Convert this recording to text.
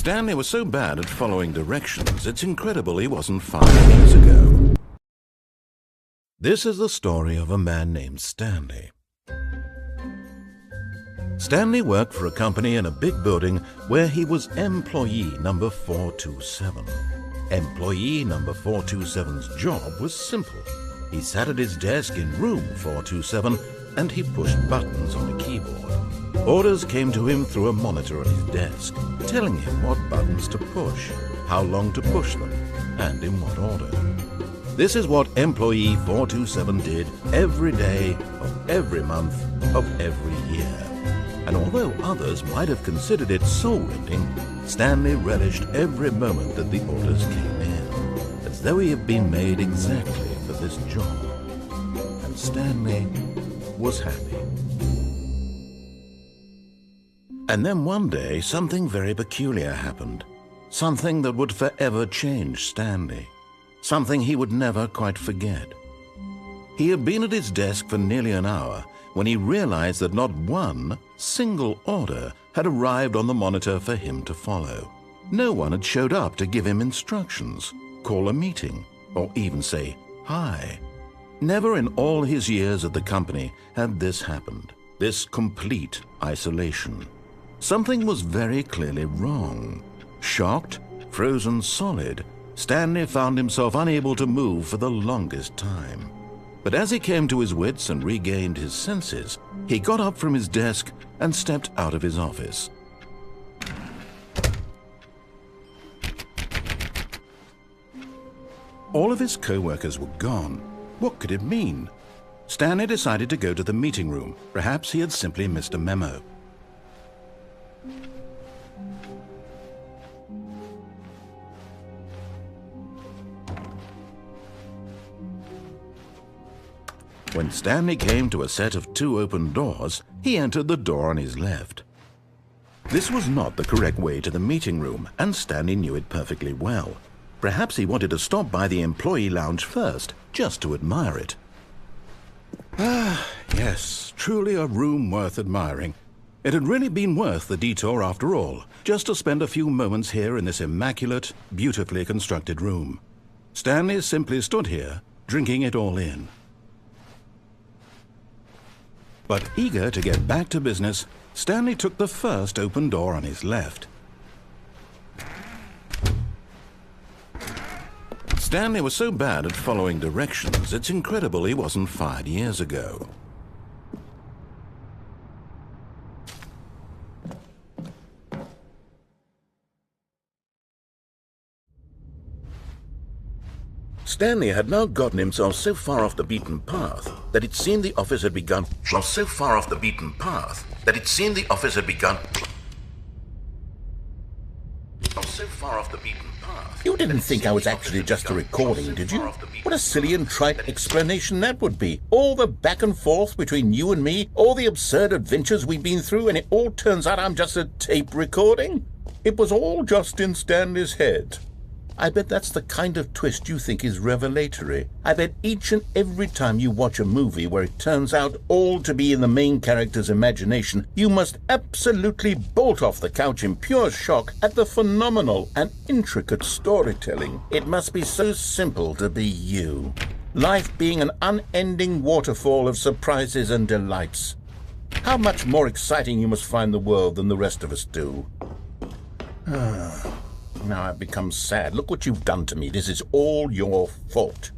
Stanley was so bad at following directions, it's incredible he wasn't 5 years ago. This is the story of a man named Stanley. Stanley worked for a company in a big building where he was employee number 427. Employee number 427's job was simple. He sat at his desk in room 427 and he pushed buttons on a keyboard. Orders came to him through a monitor at his desk, telling him what buttons to push, how long to push them, and in what order. This is what employee 427 did every day of every month of every year. And although others might have considered it soul-rending, Stanley relished every moment that the orders came in, as though he had been made exactly for this job. And Stanley was happy. And then one day, something very peculiar happened. Something that would forever change Stanley. Something he would never quite forget. He had been at his desk for nearly an hour when he realized that not one single order had arrived on the monitor for him to follow. No one had showed up to give him instructions, call a meeting, or even say hi. Never in all his years at the company had this happened, this complete isolation. Something was very clearly wrong. Shocked, frozen solid, Stanley found himself unable to move for the longest time. But as he came to his wits and regained his senses, he got up from his desk and stepped out of his office. All of his co-workers were gone. What could it mean? Stanley decided to go to the meeting room. Perhaps he had simply missed a memo. When Stanley came to a set of 2 open doors, he entered the door on his left. This was not the correct way to the meeting room, and Stanley knew it perfectly well. Perhaps he wanted to stop by the employee lounge first, just to admire it. Ah, yes, truly a room worth admiring. It had really been worth the detour after all, just to spend a few moments here in this immaculate, beautifully constructed room. Stanley simply stood here, drinking it all in. But eager to get back to business, Stanley took the first open door on his left. Stanley was so bad at following directions, it's incredible he wasn't 5 years ago. Stanley had now gotten himself so far off the beaten path that it seemed the office had begun. You didn't think I was actually just a recording, did you? What a silly and trite explanation that would be. All the back and forth between you and me, all the absurd adventures we've been through, and it all turns out I'm just a tape recording? It was all just in Stanley's head. I bet that's the kind of twist you think is revelatory. I bet each and every time you watch a movie where it turns out all to be in the main character's imagination, you must absolutely bolt off the couch in pure shock at the phenomenal and intricate storytelling. It must be so simple to be you. Life being an unending waterfall of surprises and delights. How much more exciting you must find the world than the rest of us do. Now I've become sad. Look what you've done to me. This is all your fault.